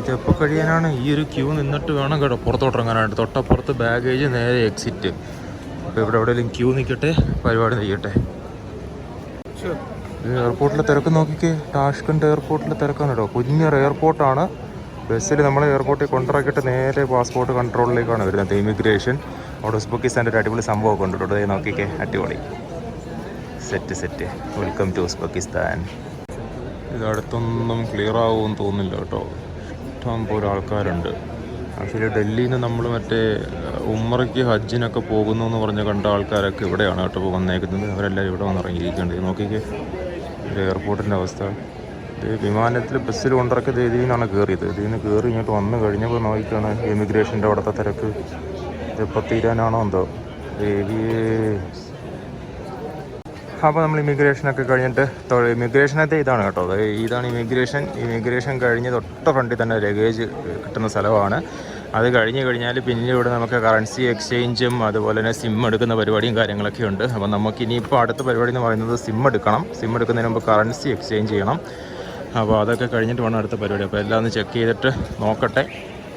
ഇതെപ്പോൾ കഴിയാനാണ്? ഈ ഒരു ക്യൂ നിന്നിട്ട് വേണം കേട്ടോ പുറത്തോട്ടിറങ്ങാനായിട്ട്. തൊട്ടപ്പുറത്ത് ബാഗേജ്, നേരെ എക്സിറ്റ്. അപ്പോൾ ഇവിടെ എവിടെയെങ്കിലും ക്യൂ നിൽക്കട്ടെ, പരിപാടി ചെയ്യട്ടെ. എയർപോർട്ടിലെ തിരക്ക് നോക്കിക്കേ. ടാഷ്കണ്ട് എയർപോർട്ടിലെ തിരക്കാണ് കേട്ടോ. കുഞ്ഞൊരു എയർപോർട്ടാണ്. ബസ്സിൽ നമ്മളെ എയർപോർട്ടിൽ കൊണ്ടിറക്കിയിട്ട് നേരെ പാസ്പോർട്ട് കൺട്രോളിലേക്കാണ് വരുന്നത്. ഇമിഗ്രേഷൻ അവിടെ ഉസ്ബെക്കിസ്ഥാൻ്റെ ഒരു അടിപൊളി സംഭവമൊക്കെ ഉണ്ട് കേട്ടോ. നോക്കിക്കേ, അടിപൊളി. സെറ്റ്. Welcome to Uzbekistan. ഇത് അടുത്തൊന്നും ക്ലിയർ ആവുമെന്ന് തോന്നുന്നില്ല കേട്ടോ. ഇഷ്ടം പോലെ ആൾക്കാരുണ്ട്. ആക്ച്വലി ഡൽഹിയിൽ നിന്ന് നമ്മൾ മറ്റേ ഉമ്രയ്ക്ക് ഹജ്ജിനൊക്കെ പോകുന്നു എന്ന് പറഞ്ഞ് കണ്ട ആൾക്കാരൊക്കെ ഇവിടെയാണ് കേട്ടോ ഇപ്പോൾ വന്നേക്കുന്നത്. അവരെല്ലാം ഇവിടെ വന്നിറങ്ങിയിരിക്കുന്നുണ്ട്. നോക്കിക്കേ എയർപോർട്ടിൻ്റെ അവസ്ഥ. വിമാനത്തിൽ ബസ്സിൽ കൊണ്ടിറക്കി ഇതിൽ നിന്നാണ് കയറിയത്. ഇതിൽ നിന്ന് കയറി ഇങ്ങോട്ട് വന്നു കഴിഞ്ഞപ്പോൾ നോക്കിക്കാണ് ഇമിഗ്രേഷൻ്റെ അവിടുത്തെ തിരക്ക്. ഇതിപ്പോൾ തീരാനാണോ എന്തോ. അപ്പോൾ നമ്മൾ ഇമിഗ്രേഷനൊക്കെ കഴിഞ്ഞിട്ട് ഇമിഗ്രേഷനത്തെ ഇതാണ് കേട്ടോ. ഇതാണ് ഇമിഗ്രേഷൻ കഴിഞ്ഞ് തൊട്ട ഫ്രണ്ടിൽ തന്നെ ലഗേജ് കിട്ടുന്ന സ്ഥലമാണ്. അത് കഴിഞ്ഞ് കഴിഞ്ഞാൽ പിന്നെ ഇവിടെ നമുക്ക് കറൻസി എക്സ്ചേഞ്ചും അതുപോലെ തന്നെ സിം എടുക്കുന്ന പരിപാടിയും കാര്യങ്ങളൊക്കെ ഉണ്ട്. അപ്പോൾ നമുക്ക് ഇനിയിപ്പോൾ അടുത്ത പരിപാടി എന്ന് പറയുന്നത് സിം എടുക്കണം. സിം എടുക്കുന്നതിന് മുമ്പ് കറൻസി എക്സ്ചേഞ്ച് ചെയ്യണം. അപ്പോൾ അതൊക്കെ കഴിഞ്ഞിട്ട് വേണം അടുത്ത പരിപാടി. അപ്പോൾ എല്ലാം ഒന്ന് ചെക്ക് ചെയ്തിട്ട് നോക്കട്ടെ.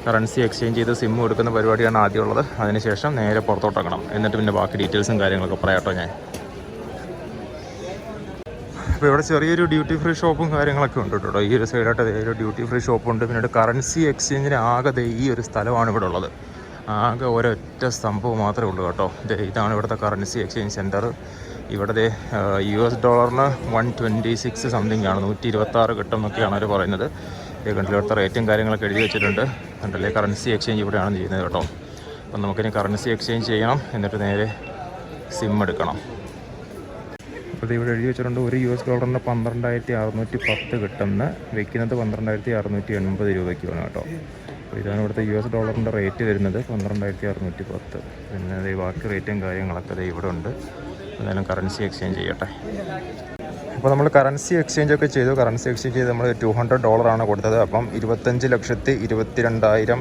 കറൻസി എക്സ്ചേഞ്ച് ചെയ്ത് സിം എടുക്കുന്ന പരിപാടിയാണ് ആദ്യമുള്ളത്. അതിനുശേഷം നേരെ പുറത്തോട്ടിറങ്ങണം. എന്നിട്ട് പിന്നെ ബാക്കി ഡീറ്റെയിൽസും കാര്യങ്ങളൊക്കെ പറയാട്ടോ ഞാൻ. അപ്പോൾ ഇവിടെ ചെറിയൊരു ഡ്യൂട്ടി ഫ്രീ ഷോപ്പും കാര്യങ്ങളൊക്കെ ഉണ്ട് കേട്ടോ. ഈ ഒരു സൈഡായിട്ട് ഒരു ഡ്യൂട്ടി ഫ്രീ ഷോപ്പുണ്ട്. പിന്നീട് കറൻസി എക്സ്ചേഞ്ചിന് ആകെ ഈ ഒരു സ്ഥലമാണ് ഇവിടെ ഉള്ളത്. ആകെ ഒരൊറ്റ സംഭവം മാത്രമേ ഉള്ളൂ കേട്ടോ. ഇതാണ് ഇവിടുത്തെ കറൻസി എക്സ്ചേഞ്ച് സെൻറ്റർ. ഇവിടെ US ഡോളറിന് 126 സംതിങ് ആണ്, 126 കിട്ടും എന്നൊക്കെയാണ് അവർ പറയുന്നത്. കണ്ടില്ല, ഇവിടുത്തെ റേറ്റും കാര്യങ്ങളൊക്കെ എഴുതി വെച്ചിട്ടുണ്ട്. കണ്ടല്ലേ, കറൻസി എക്സ്ചേഞ്ച് ഇവിടെയാണ് ചെയ്യുന്നത് കേട്ടോ. അപ്പം നമുക്കിനി കറൻസി എക്സ്ചേഞ്ച് ചെയ്യണം. എന്നിട്ട് നേരെ സിം എടുക്കണം. അപ്പോൾ ഇവിടെ എഴുതി വെച്ചിട്ടുണ്ട് ഒരു US ഡോളറിന് 12,610 കിട്ടുമെന്ന്. വെക്കുന്നത് 12,680 രൂപയ്ക്കാണ് കേട്ടോ. അപ്പോൾ ഇതാണ് ഇവിടുത്തെ $US റേറ്റ് വരുന്നത് 12,610. പിന്നെ അത് ബാക്കി റേറ്റും കാര്യങ്ങളൊക്കെ അത് ഇവിടെ ഉണ്ട്. എന്തായാലും കറൻസി എക്സ്ചേഞ്ച് ചെയ്യട്ടെ. അപ്പോൾ നമ്മൾ കറൻസി എക്സ്ചേഞ്ച് ഒക്കെ ചെയ്തു. കറൻസി എക്സ്ചേഞ്ച് ചെയ്ത് നമ്മൾ $200 കൊടുത്തത്. അപ്പം 25,22,000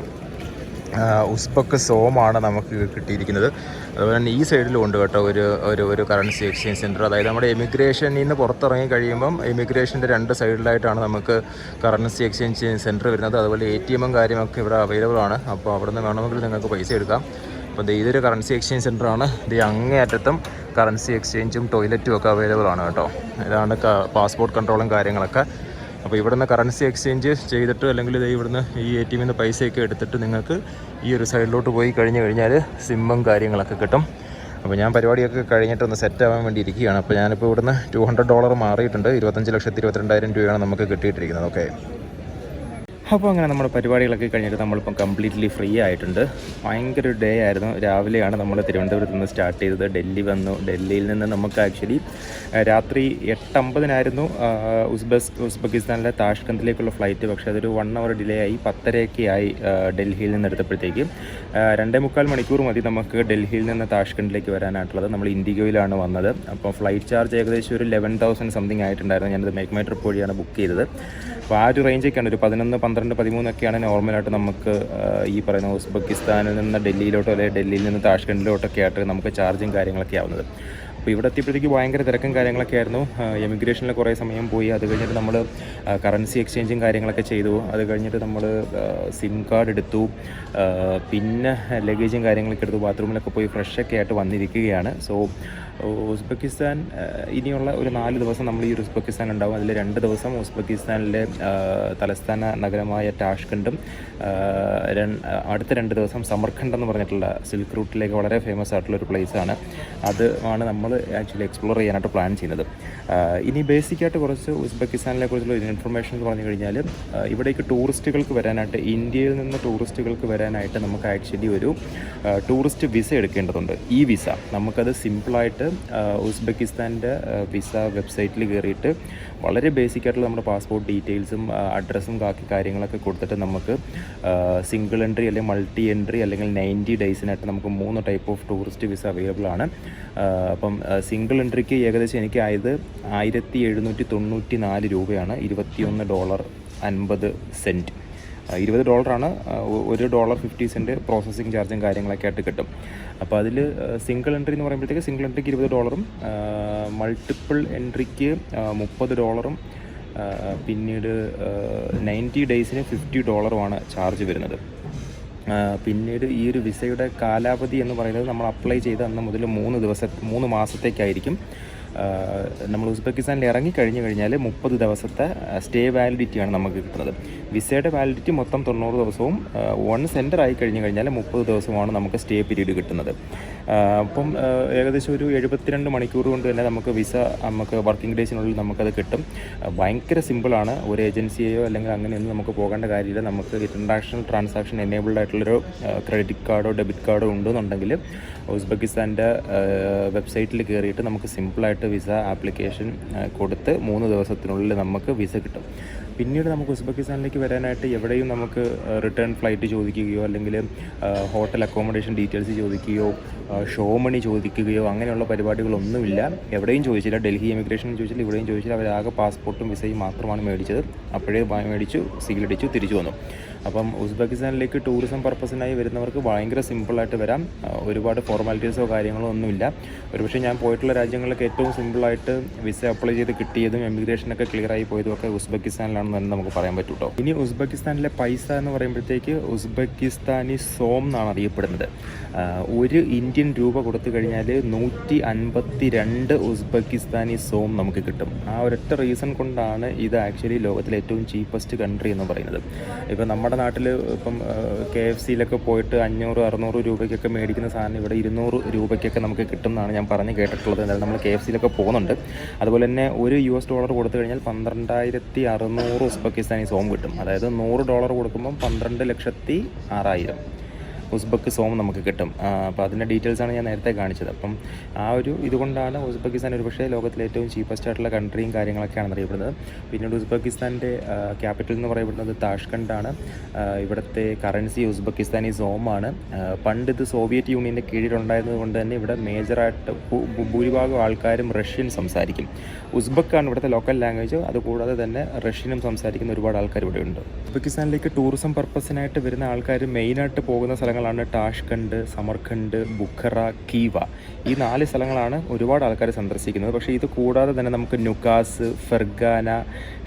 ഉസ്ബക്ക് സോമാണ് നമുക്ക് കിട്ടിയിരിക്കുന്നത്. അതുപോലെ തന്നെ ഈ സൈഡിലും ഉണ്ട് കേട്ടോ ഒരു കറൻസി എക്സ്ചേഞ്ച് സെൻറ്റർ. അതായത് നമ്മുടെ എമിഗ്രേഷനിൽ നിന്ന് പുറത്തിറങ്ങി കഴിയുമ്പം എമിഗ്രേഷൻ്റെ 2 സൈഡിലായിട്ടാണ് നമുക്ക് കറൻസി എക്സ്ചേഞ്ച് സെൻറ്റർ വരുന്നത്. അതുപോലെ ATM കാര്യമൊക്കെ ഇവിടെ അവൈലബിൾ ആണ്. അപ്പോൾ അവിടെ നിന്ന് വേണമെങ്കിൽ നിങ്ങൾക്ക് പൈസ എടുക്കാം. അപ്പോൾ ഇതൊരു കറൻസി എക്സ്ചേഞ്ച് സെൻറ്ററാണ്. ഇത് അങ്ങേയറ്റത്തും കറൻസി എക്സ്ചേഞ്ചും ടോയ്ലറ്റും ഒക്കെ അവൈലബിൾ ആണ് കേട്ടോ. ഇതാണ് പാസ്പോർട്ട് കൺട്രോളും കാര്യങ്ങളൊക്കെ. അപ്പോൾ ഇവിടുന്ന് കറൻസി എക്സ്ചേഞ്ച് ചെയ്തിട്ട് അല്ലെങ്കിൽ ഇവിടുന്ന് ഈ ATM ന്ന് പൈസയൊക്കെ എടുത്തിട്ട് നിങ്ങൾക്ക് ഈ ഒരു സൈഡിലോട്ട് പോയി കഴിഞ്ഞാൽ സിമ്മും കാര്യങ്ങളൊക്കെ കിട്ടും. അപ്പോൾ ഞാൻ പരിപാടിയൊക്കെ കഴിഞ്ഞിട്ട് ഒന്ന് സെറ്റ് ആവാൻ വേണ്ടി ഇരിക്കുകയാണ്. അപ്പോൾ ഞാനിപ്പോൾ ഇവിടുന്ന് $200 മാറിയിട്ടുണ്ട്. 25,22,000 രൂപയാണ് നമുക്ക് കിട്ടിയിട്ടിരിക്കുന്നത്. ഓക്കെ, അപ്പോൾ അങ്ങനെ നമ്മുടെ പരിപാടികളൊക്കെ കഴിഞ്ഞിട്ട് നമ്മളിപ്പം കംപ്ലീറ്റ്ലി ഫ്രീ ആയിട്ടുണ്ട്. ഭയങ്കര ഡേ ആയിരുന്നു. രാവിലെയാണ് നമ്മൾ തിരുവനന്തപുരത്ത് നിന്ന് സ്റ്റാർട്ട് ചെയ്തത്. ഡൽഹി വന്നു. ഡൽഹിയിൽ നിന്ന് നമുക്ക് ആക്ച്വലി രാത്രി 8:50 ഉസ്ബെക്കിസ്ഥാനിലെ താഷ്കന്തിലേക്കുള്ള ഫ്ലൈറ്റ്. പക്ഷേ അതൊരു 1 hour ഡിലേ ആയി. 10:30 ആയി ഡൽഹിയിൽ നിന്ന് എടുത്തപ്പോഴത്തേക്ക്. 2.25 മണിക്കൂർ മതി നമുക്ക് ഡൽഹിയിൽ നിന്ന് താഷ്കന്തിലേക്ക് വരാനായിട്ടുള്ളത്. നമ്മൾ ഇൻഡിഗോയിലാണ് വന്നത്. അപ്പോൾ ഫ്ലൈറ്റ് ചാർജ് ഏകദേശം ഒരു 11,000 സംതിങ് ആയിട്ടുണ്ടായിരുന്നു. ഞാനത് മേക്ക് മൈ ട്രിപ്പ് വഴിയാണ് ബുക്ക് ചെയ്തത്. അപ്പോൾ ആ ഒരു റേഞ്ചൊക്കെയാണ്. ഒരു 11, 12, 13 നോർമലായിട്ട് നമുക്ക് ഈ പറയുന്ന ഉസ്ബെക്കിസ്ഥാനിൽ നിന്ന് ഡൽഹിയിലോട്ടോ അല്ലെങ്കിൽ ഡൽഹിയിൽ നിന്ന് താഷ്കന്തിലോട്ടൊക്കെ ആയിട്ട് നമുക്ക് ചാർജും കാര്യങ്ങളൊക്കെ ആവുന്നത്. അപ്പോൾ ഇവിടെ എത്തിയപ്പോഴത്തേക്ക് ഭയങ്കര തിരക്കും കാര്യങ്ങളൊക്കെ ആയിരുന്നു. എമിഗ്രേഷനിൽ കുറേ സമയം പോയി. അത് കഴിഞ്ഞിട്ട് നമ്മൾ കറൻസി എക്സ്ചേഞ്ചും കാര്യങ്ങളൊക്കെ ചെയ്തു. അത് കഴിഞ്ഞിട്ട് നമ്മൾ സിം കാർഡ് എടുത്തു. പിന്നെ ലഗേജും കാര്യങ്ങളൊക്കെ എടുത്തു. ബാത്റൂമിലൊക്കെ പോയി ഫ്രഷൊക്കെ ആയിട്ട് വന്നിരിക്കുകയാണ്. സോ ഉസ്ബെക്കിസ്ഥാൻ ഇനിയുള്ള ഒരു 4 ദിവസം നമ്മൾ ഈ ഉസ്ബെക്കിസ്ഥാൻ ഉണ്ടാവും. അതിൽ 2 ദിവസം ഉസ്ബെക്കിസ്ഥാനിലെ തലസ്ഥാന നഗരമായ താഷ്കണ്ടും അടുത്ത 2 ദിവസം സമർഖണ്ഡ് എന്ന് പറഞ്ഞിട്ടുള്ള സിൽക്ക് റൂട്ടിലേക്ക് വളരെ ഫേമസ് ആയിട്ടുള്ളൊരു പ്ലേസാണ്. അത് ആണ് നമ്മൾ ആക്ച്വലി എക്സ്പ്ലോർ ചെയ്യാനായിട്ട് പ്ലാൻ ചെയ്യുന്നത്. ഇനി ബേസിക്കായിട്ട് കുറച്ച് ഉസ്ബെക്കിസ്ഥാനിലെ കുറിച്ചുള്ള ഒരു ഇൻഫർമേഷൻ എന്ന് പറഞ്ഞു കഴിഞ്ഞാൽ, ഇവിടേക്ക് ടൂറിസ്റ്റുകൾക്ക് വരാനായിട്ട്, ഇന്ത്യയിൽ നിന്ന് ടൂറിസ്റ്റുകൾക്ക് വരാനായിട്ട് നമുക്ക് ആക്ച്വലി ഒരു ടൂറിസ്റ്റ് വിസ എടുക്കേണ്ടതുണ്ട്. ഈ വിസ നമുക്കത് സിമ്പിളായിട്ട് ഉസ്ബെക്കിസ്ഥാൻ്റെ വിസ വെബ്സൈറ്റിൽ കയറിയിട്ട് വളരെ ബേസിക്കായിട്ടുള്ള നമ്മുടെ പാസ്പോർട്ട് ഡീറ്റെയിൽസും അഡ്രസ്സും ബാക്കി കാര്യങ്ങളൊക്കെ കൊടുത്തിട്ട് നമുക്ക് സിംഗിൾ എൻട്രി അല്ലെങ്കിൽ മൾട്ടി എൻട്രി അല്ലെങ്കിൽ 90 ഡേയ്സിനായിട്ട് നമുക്ക് 3 type of tourist visa available ആണ്. അപ്പം സിംഗിൾ എൻട്രിക്ക് ഏകദേശം എനിക്ക് ആയത് 1,794 രൂപയാണ്. $21.50. $20 $1.50 പ്രോസസ്സിങ് ചാർജും കാര്യങ്ങളൊക്കെ ആയിട്ട് കിട്ടും. അപ്പോൾ അതിൽ സിംഗിൾ എൻട്രി എന്ന് പറയുമ്പോഴത്തേക്ക് സിംഗിൾ എൻട്രിക്ക് $20, മൾട്ടിപ്പിൾ എൻട്രിക്ക് $30, പിന്നീട് 90 ഡേയ്സിന് $50 ചാർജ് വരുന്നത്. പിന്നീട് ഈ ഒരു വിസയുടെ കാലാവധി എന്ന് പറയുന്നത് നമ്മൾ അപ്ലൈ ചെയ്ത അന്ന് മുതൽ 3 മാസത്തേക്കായിരിക്കും. നമ്മൾ ഉസ്ബെക്കിസ്ഥാനിൽ ഇറങ്ങി കഴിഞ്ഞ് കഴിഞ്ഞാൽ 30 ദിവസത്തെ സ്റ്റേ വാലിഡിറ്റിയാണ് നമുക്ക് കിട്ടുന്നത്. വിസയുടെ വാലിഡിറ്റി മൊത്തം 90 ദിവസവും വൺസ് എൻ്റർ ആയി കഴിഞ്ഞ് കഴിഞ്ഞാൽ 30 ദിവസമാണ് നമുക്ക് സ്റ്റേ പീരീഡ് കിട്ടുന്നത്. അപ്പം ഏകദേശം ഒരു 72 മണിക്കൂർ കൊണ്ട് തന്നെ നമുക്ക് വിസ നമുക്ക് വർക്കിംഗ് ഡേയ്സിനുള്ളിൽ നമുക്കത് കിട്ടും. ഭയങ്കര സിമ്പിളാണ്. ഒരു ഏജൻസിയെയോ അല്ലെങ്കിൽ അങ്ങനെയൊന്നും നമുക്ക് പോകേണ്ട കാര്യമില്ല. നമുക്ക് ഇൻ്റർനാഷണൽ ട്രാൻസാക്ഷൻ എനേബിൾഡ് ആയിട്ടുള്ളൊരു ക്രെഡിറ്റ് കാർഡോ ഡെബിറ്റ് കാർഡോ ഉണ്ടെന്നുണ്ടെങ്കിൽ ഉസ്ബെക്കിസ്ഥാൻ്റെ വെബ്സൈറ്റിൽ കയറിയിട്ട് നമുക്ക് സിമ്പിളായിട്ട് വിസ ആപ്ലിക്കേഷൻ കൊടുത്ത് 3 ദിവസത്തിനുള്ളിൽ നമുക്ക് വിസ കിട്ടും. പിന്നീട് നമുക്ക് ഉസ്ബെക്കിസ്ഥാനിലേക്ക് വരാനായിട്ട് എവിടെയും നമുക്ക് റിട്ടേൺ ഫ്ലൈറ്റ് ചോദിക്കുകയോ അല്ലെങ്കിൽ ഹോട്ടൽ അക്കോമഡേഷൻ ഡീറ്റെയിൽസ് ചോദിക്കുകയോ ഷോ മണി ചോദിക്കുകയോ അങ്ങനെയുള്ള പരിപാടികളൊന്നുമില്ല. എവിടെയും ചോദിച്ചില്ല. ഡൽഹി എമിഗ്രേഷൻ ചോദിച്ചില്ല, ഇവിടെയും ചോദിച്ചില്ല. അവരാകെ പാസ്പോർട്ടും വിസയും മാത്രമാണ് മേടിച്ചത്. അപ്പോഴേ മേടിച്ചു, സീലടിച്ചു, തിരിച്ചു വന്നു. അപ്പം ഉസ്ബെക്കിസ്ഥാനിലേക്ക് ടൂറിസം പർപ്പസിനായി വരുന്നവർക്ക് ഭയങ്കര സിമ്പിളായിട്ട് വരാം. ഒരുപാട് ഫോർമാലിറ്റീസോ കാര്യങ്ങളോ ഒന്നുമില്ല. ഒരുപക്ഷെ ഞാൻ പോയിട്ടുള്ള രാജ്യങ്ങളിലൊക്കെ ഏറ്റവും സിമ്പിളായിട്ട് വിസ അപ്ലൈ ചെയ്ത് കിട്ടിയതും എമിഗ്രേഷനൊക്കെ ക്ലിയറായി പോയതുമൊക്കെ ഉസ്ബെക്കിസ്ഥാനിലാണെന്ന് തന്നെ നമുക്ക് പറയാൻ പറ്റും കേട്ടോ. ഇനി ഉസ്ബെക്കിസ്ഥാനിലെ പൈസ എന്ന് പറയുമ്പോഴത്തേക്ക് ഉസ്ബെക്കിസ്ഥാനി സോം എന്നാണ് അറിയപ്പെടുന്നത്. 1 ഇന്ത്യൻ രൂപ കൊടുത്തു കഴിഞ്ഞാൽ 152 ഉസ്ബെക്കിസ്ഥാനി സോം നമുക്ക് കിട്ടും. ആ ഒരൊറ്റ റീസൺ കൊണ്ടാണ് ഇത് ആക്ച്വലി ലോകത്തിലെ ഏറ്റവും ചീപ്പസ്റ്റ് കൺട്രി എന്ന് പറയുന്നത്. ഇപ്പം നമ്മുടെ നാട്ടിൽ ഇപ്പം KFCയിലൊക്കെ പോയിട്ട് 500-600 രൂപയ്ക്കൊക്കെ മേടിക്കുന്ന സാധനം ഇവിടെ 200 രൂപയ്ക്കൊക്കെ നമുക്ക് കിട്ടും എന്നാണ് ഞാൻ പറഞ്ഞ് കേട്ടിട്ടുള്ളത്. എന്തായാലും നമ്മൾ KFCയിലൊക്കെ പോകുന്നുണ്ട്. അതുപോലെ തന്നെ $1 കൊടുത്തു കഴിഞ്ഞാൽ 12,600 ഉസ്ബെക്കിസ്ഥാനി സോം കിട്ടും. അതായത് $100 കൊടുക്കുമ്പം 12,06,000. ഉസ്ബെക്ക് സോം നമുക്ക് കിട്ടും. അപ്പോൾ അതിൻ്റെ ഡീറ്റെയിൽസാണ് ഞാൻ നേരത്തെ കാണിച്ചത്. അപ്പം ആ ഒരു ഇതുകൊണ്ടാണ് ഉസ്ബെക്കിസ്ഥാൻ ഒരു പക്ഷേ ലോകത്തിലെ ഏറ്റവും ചീപ്പസ്റ്റ് ആയിട്ടുള്ള കൺട്രിയും കാര്യങ്ങളൊക്കെയാണ് അറിയപ്പെടുന്നത്. പിന്നീട് ഉസ്ബെക്കിസ്ഥാൻ്റെ ക്യാപിറ്റൽ എന്ന് പറയപ്പെടുന്നത് താഷ്കണ്ടാണ്. ഇവിടുത്തെ കറൻസി ഉസ്ബെക്കിസ്ഥാനി സോമാണ്. പണ്ട് ഇത് സോവിയറ്റ് യൂണിയൻ്റെ കീഴിലുണ്ടായിരുന്നത് കൊണ്ട് തന്നെ ഇവിടെ മേജറായിട്ട് ഭൂരിഭാഗം ആൾക്കാരും റഷ്യൻ സംസാരിക്കും. ഉസ്ബെക്കാണ് ഇവിടുത്തെ ലോക്കൽ ലാംഗ്വേജ്. അതുകൂടാതെ തന്നെ റഷ്യനും സംസാരിക്കുന്ന ഒരുപാട് ആൾക്കാർ ഇവിടെ ഉണ്ട്. ഉസ്ബെക്കിസ്ഥാനിലേക്ക് ടൂറിസം പർപ്പസിനായിട്ട് വരുന്ന ആൾക്കാർ മെയിനായിട്ട് പോകുന്ന സ്ഥലങ്ങളാണ് ടാഷ്കണ്ട്, സമർഖണ്ഡ്, ബുഖറ, കീവ. ഈ 4 സ്ഥലങ്ങളാണ് ഒരുപാട് ആൾക്കാർ സന്ദർശിക്കുന്നത്. പക്ഷേ ഇത് കൂടാതെ തന്നെ നമുക്ക് നുക്കാസ്, ഫെർഗാന,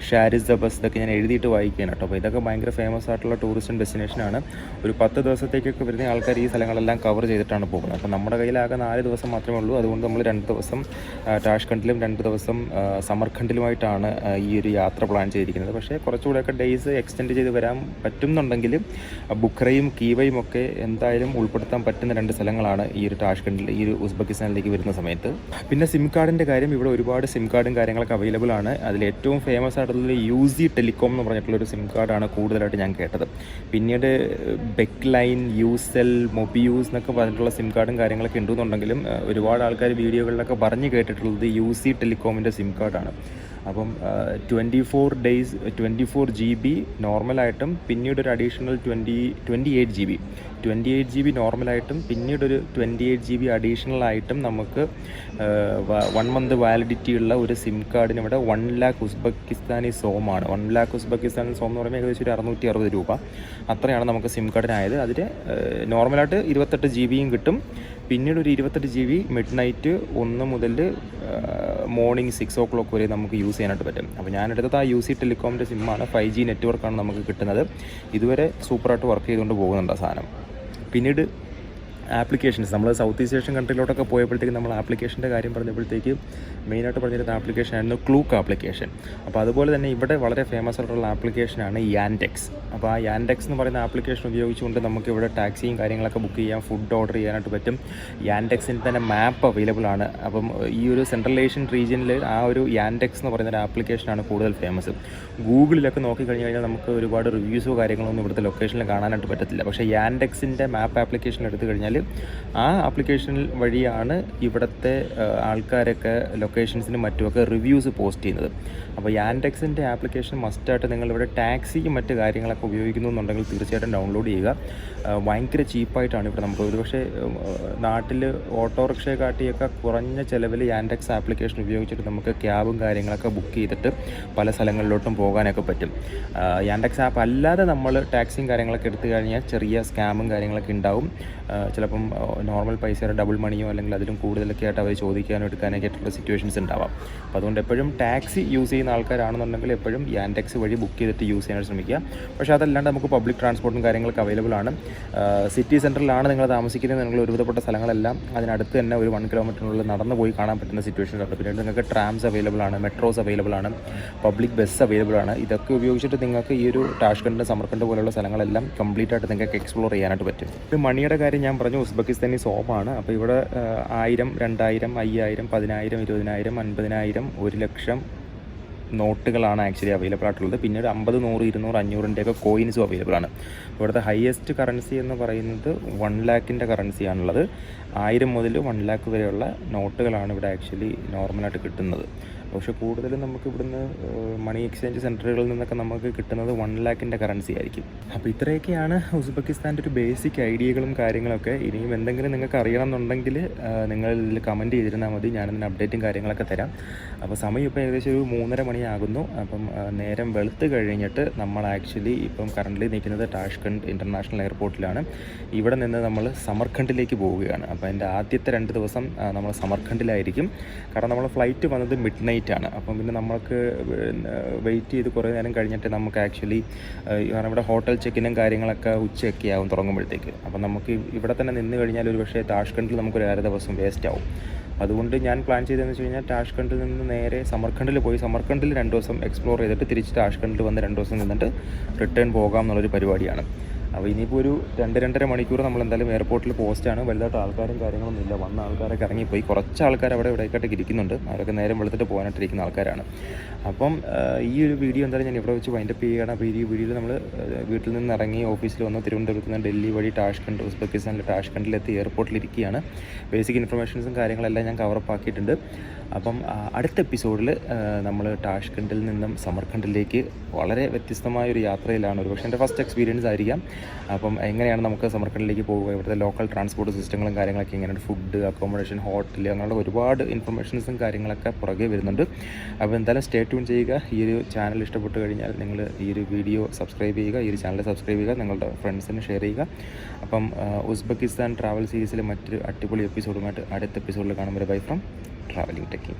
ഷാരിസബസ് ഇതൊക്കെ ഞാൻ എഴുതിയിട്ട് വായിക്കുകയാണ് കേട്ടോ. അപ്പോൾ ഇതൊക്കെ ഭയങ്കര ഫേമസ് ആയിട്ടുള്ള ടൂറിസ്റ്റ് ഡെസ്റ്റിനേഷനാണ്. ഒരു 10 ദിവസത്തേക്കൊക്കെ വരുന്ന ആൾക്കാർ ഈ സ്ഥലങ്ങളെല്ലാം കവർ ചെയ്തിട്ടാണ് പോകുന്നത്. അപ്പോൾ നമ്മുടെ കയ്യിലാകെ 4 ദിവസം മാത്രമേ ഉള്ളൂ. അതുകൊണ്ട് നമ്മൾ 2 ദിവസം ടാഷ്കണ്ടിലും 2 ദിവസം സമർഖണ്ഡിലുമായിട്ടാണ് ഈ ഒരു യാത്ര പ്ലാൻ ചെയ്തിരിക്കുന്നത്. പക്ഷേ കുറച്ചുകൂടെയൊക്കെ ഡേയ്സ് എക്സ്റ്റെൻഡ് ചെയ്ത് വരാൻ പറ്റുന്നുണ്ടെങ്കിൽ ബുഖറയും കീവയും ഒക്കെ എന്തായാലും ഉൾപ്പെടുത്താൻ പറ്റുന്ന 2 സ്ഥലങ്ങളാണ് ഈ ഒരു ടാഷ്കണ്ടിൽ, ഈ ഒരു ഉസ്ബെക്കിസ്ഥാനിലേക്ക് വരുന്ന സമയത്ത്. പിന്നെ സിം കാർഡിൻ്റെ കാര്യം, ഇവിടെ ഒരുപാട് സിം കാർഡും കാര്യങ്ങളൊക്കെ അവൈലബിൾ ആണ്. അതിൽ ഏറ്റവും ഫേമസ് ആയിട്ടുള്ള യൂസി ടെലികോം എന്ന് പറഞ്ഞിട്ടുള്ളൊരു സിം കാർഡാണ് കൂടുതലായിട്ട് ഞാൻ കേട്ടത്. പിന്നീട് ബെക്ക് ലൈൻ, യൂസെൽ, മൊബിയൂസ് എന്നൊക്കെ പറഞ്ഞിട്ടുള്ള സിം കാർഡും കാര്യങ്ങളൊക്കെ ഉണ്ടെന്നുണ്ടെങ്കിലും ഒരുപാട് ആൾക്കാർ വീഡിയോകളിലൊക്കെ പറഞ്ഞ് കേട്ടിട്ടുള്ളത് യൂസി ടെലികോമിൻ്റെ സിം കാർഡാണ്. അപ്പം 24 GB നോർമലായിട്ടും പിന്നീട് ഒരു അഡീഷണൽ 28 GB നോർമലായിട്ടും പിന്നീടൊരു 28 GB അഡീഷണൽ ആയിട്ടും നമുക്ക് 1 മന്ത് വാലിഡിറ്റി ഉള്ള ഒരു സിം കാർഡിന് ഇവിടെ 1 lakh ഉസ്ബെക്കിസ്ഥാനി സോമാണ്. 1 lakh ഉസ്ബെക്കിസ്ഥാനി സോം എന്ന് പറയുമ്പോൾ ഏകദേശം ഒരു 660 രൂപ അത്രയാണ് നമുക്ക് സിം കാർഡിനായത്. അതിൽ നോർമലായിട്ട് 28 GB കിട്ടും. പിന്നീട് ഒരു 28 GB മിഡ് നൈറ്റ് 1 മുതൽ മോർണിംഗ് 6 o'clock വരെ നമുക്ക് യൂസ് ചെയ്യാനായിട്ട് പറ്റും. അപ്പോൾ ഞാനെടുത്തത് ആ യൂസി ടെലികോമിൻ്റെ സിമ്മാണ്. 5G നെറ്റ്വർക്കാണ് നമുക്ക് കിട്ടുന്നത്. ഇതുവരെ സൂപ്പറായിട്ട് വർക്ക് ചെയ്തുകൊണ്ട് പോകുന്നുണ്ട് ആ സാധനം. പിന്നീട് ആപ്ലിക്കേഷൻസ്, നമ്മൾ സൗത്ത് ഈസ്റ്റ് ഏഷ്യൻ കൺട്രിയിലോട്ടൊക്കെ പോയപ്പോഴത്തേക്കും നമ്മൾ ആപ്ലിക്കേഷൻ്റെ കാര്യം പറഞ്ഞപ്പോഴത്തേക്ക് മെയിനായിട്ട് പറഞ്ഞിരുന്ന ആപ്ലിക്കേഷനായിരുന്നു ക്ലൂക്ക് ആപ്ലിക്കേഷൻ. അപ്പോൾ അതുപോലെ തന്നെ ഇവിടെ വളരെ ഫേമസ് ആയിട്ടുള്ള ആപ്ലിക്കേഷനാണ് യാൻഡെക്സ്. അപ്പോൾ ആ യാൻഡെക്സ് എന്ന് പറയുന്ന ആപ്ലിക്കേഷൻ ഉപയോഗിച്ചുകൊണ്ട് നമുക്ക് ഇവിടെ ടാക്സിയും കാര്യങ്ങളൊക്കെ ബുക്ക് ചെയ്യാം, ഫുഡ് ഓർഡർ ചെയ്യാനായിട്ട് പറ്റും. യാൻഡെക്സിൻ്റെ തന്നെ മാപ്പ് അവൈലബിൾ ആണ്. അപ്പം ഈ ഒരു സെൻട്രൽ ഏഷ്യൻ റീജിയനിൽ ആ ഒരു യാൻഡെക്സ് എന്ന് പറയുന്ന ഒരു ആപ്ലിക്കേഷനാണ് കൂടുതൽ ഫേമസ്. ഗൂഗിളിലൊക്കെ നോക്കിക്കഴിഞ്ഞ് കഴിഞ്ഞാൽ നമുക്ക് ഒരുപാട് റിവ്യൂസോ കാര്യങ്ങളൊന്നും ഇവിടുത്തെ ലൊക്കേഷനിൽ കാണാനായിട്ട് പറ്റത്തില്ല. പക്ഷേ യാൻഡെക്സിൻ്റെ മാപ്പ് ആപ്ലിക്കേഷൻ എടുത്തു കഴിഞ്ഞാൽ ആ ആപ്ലിക്കേഷൻ വഴിയാണ് ഇവിടുത്തെ ആൾക്കാരൊക്കെ ലൊക്കേഷൻസിനും മറ്റുമൊക്കെ റിവ്യൂസ് പോസ്റ്റ് ചെയ്യുന്നത്. അപ്പോൾ യാൻഡെക്സിൻ്റെ ആപ്ലിക്കേഷൻ മസ്റ്റായിട്ട് നിങ്ങളിവിടെ ടാക്സിയും മറ്റ് കാര്യങ്ങളൊക്കെ ഉപയോഗിക്കുന്നുണ്ടെങ്കിൽ തീർച്ചയായിട്ടും ഡൗൺലോഡ് ചെയ്യുക. ഭയങ്കര ചീപ്പായിട്ടാണ് ഇവിടെ നമുക്ക് ഒരുപക്ഷെ നാട്ടിൽ ഓട്ടോറിക്ഷയെ കാട്ടിയൊക്കെ കുറഞ്ഞ ചിലവിൽ യാൻഡെക്സ് ആപ്ലിക്കേഷൻ ഉപയോഗിച്ചിട്ട് നമുക്ക് ക്യാബും കാര്യങ്ങളൊക്കെ ബുക്ക് ചെയ്തിട്ട് പല സ്ഥലങ്ങളിലോട്ടും പോകാനൊക്കെ പറ്റും. യാൻഡെക്സ് ആപ്പ് അല്ലാതെ നമ്മൾ ടാക്സിയും കാര്യങ്ങളൊക്കെ എടുത്തു കഴിഞ്ഞാൽ ചെറിയ സ്കാമും കാര്യങ്ങളൊക്കെ ഉണ്ടാവും. ചിലപ്പം നോർമൽ പൈസയുടെ ഡബിൾ മണിയോ അല്ലെങ്കിൽ അതിലും കൂടുതലൊക്കെ ആയിട്ട് അവർ ചോദിക്കാനോ എടുക്കാനൊക്കെ ആയിട്ടുള്ള സിറ്റുവേഷൻസ് ഉണ്ടാവാം. അപ്പോൾ അതുകൊണ്ട് എപ്പോഴും ടാക്സി യൂസ് ചെയ്യുന്ന ആൾക്കാരാണെന്നുണ്ടെങ്കിൽ എപ്പോഴും യാൻഡെക്സ് വഴി ബുക്ക് ചെയ്തിട്ട് യൂസ് ചെയ്യാനായിട്ട് ശ്രമിക്കുക. പക്ഷേ അതല്ലാണ്ട് നമുക്ക് പബ്ലിക് ട്രാൻസ്പോർട്ടും കാര്യങ്ങളൊക്കെ അവൈലബിൾ ആണ്. സിറ്റി സെൻറ്ററിലാണ് നിങ്ങൾ താമസിക്കുന്നത്, നിങ്ങൾ ഒരുവിധപ്പെട്ട സ്ഥലങ്ങളെല്ലാം അതിനടുത്ത് തന്നെ ഒരു 1 കിലോമീറ്ററിനുള്ളിൽ നടന്നു പോയി കാണാൻ പറ്റുന്ന സിറ്റുവേഷൻസ് ഉണ്ട്. പിന്നീട് നിങ്ങൾക്ക് ട്രാംസ് അവൈലബിൾ ആണ്, മെട്രോസ് അവൈലബിൾ ആണ്, പബ്ലിക് ബസ് അവൈലബിൾ ആണ്. ഇതൊക്കെ ഉപയോഗിച്ചിട്ട് നിങ്ങൾക്ക് ഈ ഒരു ടാഷ്കണ്ട്, സമർഖണ്ഡ് പോലുള്ള സ്ഥലങ്ങളെല്ലാം കംപ്ലീറ്റ് ആയിട്ട് നിങ്ങൾക്ക് എക്സ്പ്ലോർ ചെയ്യാനായിട്ട് പറ്റും. ഒരു മണിയുടെ കാര്യം ഞാൻ പറഞ്ഞു, ഉസ്ബെക്കിസ്ഥാനി സോമാണ്. അപ്പോൾ ഇവിടെ 1000, 2000, 5000, 10000, 20000, 50000, 1,00,000 നോട്ടുകളാണ് ആക്ച്വലി അവൈലബിൾ ആയിട്ടുള്ളത്. പിന്നീട് 50, 100, 200, 500ൻ്റെയൊക്കെ കോയിൻസും അവൈലബിൾ ആണ്. ഇവിടുത്തെ ഹയസ്റ്റ് കറൻസി എന്ന് പറയുന്നത് 1 lakhൻ്റെ കറൻസിയാണുള്ളത്. 1000 മുതൽ 1 lakh വരെയുള്ള നോട്ടുകളാണ് ഇവിടെ ആക്ച്വലി നോർമലായിട്ട് കിട്ടുന്നത്. പക്ഷേ കൂടുതലും നമുക്ക് ഇവിടുന്ന് മണി എക്സ്ചേഞ്ച് സെൻറ്ററുകളിൽ നിന്നൊക്കെ നമുക്ക് കിട്ടുന്നത് 1 lakhൻ്റെ കറൻസി ആയിരിക്കും. അപ്പോൾ ഇത്രയൊക്കെയാണ് ഉസ്ബെക്കിസ്ഥാൻ്റെ ഒരു ബേസിക് ഐഡിയകളും കാര്യങ്ങളൊക്കെ. ഇനിയും എന്തെങ്കിലും നിങ്ങൾക്ക് അറിയണമെന്നുണ്ടെങ്കിൽ നിങ്ങൾ ഇതിൽ കമൻറ്റ് ചെയ്തിരുന്നാൽ മതി, ഞാനതിന് അപ്ഡേറ്റും കാര്യങ്ങളൊക്കെ തരാം. അപ്പോൾ സമയം ഇപ്പോൾ ഏകദേശം ഒരു 3:30 മണിയാകുന്നു. അപ്പം നേരം വെളുത്ത് കഴിഞ്ഞിട്ട് നമ്മൾ ആക്ച്വലി ഇപ്പം കറൻ്റ് നിൽക്കുന്നത് ടാഷ്കണ്ട് ഇൻ്റർനാഷണൽ എയർപോർട്ടിലാണ്. ഇവിടെ നിന്ന് നമ്മൾ സമർഖണ്ഡിലേക്ക് പോവുകയാണ്. അപ്പോൾ എൻ്റെ ആദ്യത്തെ 2 ദിവസം നമ്മൾ സമർഖണ്ഡിലായിരിക്കും. കാരണം നമ്മൾ ഫ്ലൈറ്റ് വന്നത് മിഡ് നൈറ്റ് ആണ്. അപ്പം പിന്നെ നമുക്ക് വെയിറ്റ് ചെയ്ത് കുറേ നേരം കഴിഞ്ഞിട്ട് നമുക്ക് ആക്ച്വലി കാരണം ഇവിടെ ഹോട്ടൽ ചെക്കിനും കാര്യങ്ങളൊക്കെ ഉച്ചയൊക്കെ ആവും തുടങ്ങുമ്പോഴത്തേക്ക്. അപ്പം നമുക്ക് ഇവിടെ തന്നെ നിന്ന് കഴിഞ്ഞാൽ ഒരു പക്ഷേ ടാഷ്കണ്ടിൽ നമുക്കൊരു 1/2 ദിവസം വേസ്റ്റ് ആവും. അതുകൊണ്ട് ഞാൻ പ്ലാൻ ചെയ്തതെന്ന് വെച്ച് കഴിഞ്ഞാൽ ടാഷ്കണ്ടിൽ നിന്ന് നേരെ സമർഖണ്ഡിൽ പോയി സമർഖണ്ഡിൽ 2 ദിവസം എക്സ്പ്ലോർ ചെയ്തിട്ട് തിരിച്ച് ടാഷ്കണ്ടിൽ വന്ന് 2 ദിവസം നിന്നിട്ട് റിട്ടേൺ പോകാം എന്നുള്ളൊരു പരിപാടിയാണ്. അപ്പോൾ ഇനിയിപ്പോൾ ഒരു 2-2.5 മണിക്കൂർ നമ്മൾ എന്തായാലും എയർപോർട്ടിൽ പോസ്റ്റാണ്. വലുതായിട്ട് ആൾക്കാരും കാര്യങ്ങളൊന്നും ഇല്ല. വന്ന ആൾക്കാരൊക്കെ ഇറങ്ങിപ്പോയി. കുറച്ച് ആൾക്കാർ അവിടെ ഇവിടെയൊക്കെ ഇരിക്കുന്നുണ്ട്. അവരൊക്കെ നേരം വെളുത്തിട്ട് പോകാനായിട്ടിരിക്കുന്ന ആൾക്കാരാണ്. അപ്പം ഈ ഒരു വീഡിയോ എന്തായാലും ഞാൻ ഇവിടെ വെച്ച് വൈൻഡപ്പ് ചെയ്യുകയാണ്. അപ്പോൾ ഈ വീഡിയോയിൽ നമ്മൾ വീട്ടിൽ നിന്ന് ഇറങ്ങി ഓഫീസിൽ വന്ന് തിരുവനന്തപുരത്ത് നിന്ന് ഡൽഹി വഴി ടാഷ്കണ്ട്, ഉസ്ബെക്കിസ്ഥാനിലെ ടാഷ്കണ്ടിലെത്തി എയർപോർട്ടിലിരിക്കുകയാണ്. ബേസിക് ഇൻഫർമേഷൻസും കാര്യങ്ങളെല്ലാം ഞാൻ കവറപ്പ് ആക്കിയിട്ടുണ്ട്. അപ്പം അടുത്ത എപ്പിസോഡിൽ നമ്മൾ ടാഷ്കണ്ടിൽ നിന്നും സമർഖണ്ഡിലേക്ക് വളരെ വ്യത്യസ്തമായൊരു യാത്രയിലാണ്. ഒരുപക്ഷെ എൻ്റെ ഫസ്റ്റ് എക്സ്പീരിയൻസ് ആയിരിക്കാം. അപ്പം എങ്ങനെയാണ് നമുക്ക് സമർഖണ്ഡിലേക്ക് പോകുക, ഇവിടുത്തെ ലോക്കൽ ട്രാൻസ്പോർട്ട് സിസ്റ്റങ്ങളും കാര്യങ്ങളൊക്കെ എങ്ങനെയാണ്, ഫുഡ്, അക്കോമഡേഷൻ, ഹോട്ടൽ, അങ്ങനെയുള്ള ഒരുപാട് ഇൻഫർമേഷൻസും കാര്യങ്ങളൊക്കെ പുറകെ വരുന്നുണ്ട്. അപ്പോൾ എന്തായാലും സ്റ്റേ ട്യൂൺ ചെയ്യുക. ഈ ഒരു ചാനൽ ഇഷ്ടപ്പെട്ട് കഴിഞ്ഞാൽ നിങ്ങൾ ഈ ഒരു വീഡിയോ സബ്സ്ക്രൈബ് ചെയ്യുക, ഈ ഒരു ചാനൽ സബ്സ്ക്രൈബ് ചെയ്യുക, നിങ്ങളുടെ ഫ്രണ്ട്സിന് ഷെയർ ചെയ്യുക. അപ്പം ഉസ്ബെക്കിസ്ഥാൻ ട്രാവൽ സീരീസിലെ മറ്റൊരു അടിപൊളി എപ്പിസോഡുമായിട്ട് അടുത്ത എപ്പിസോഡിൽ കാണുമ്പോൾ ബൈ ഫ്രം ട്രാവലിംഗ് ടെക്കി.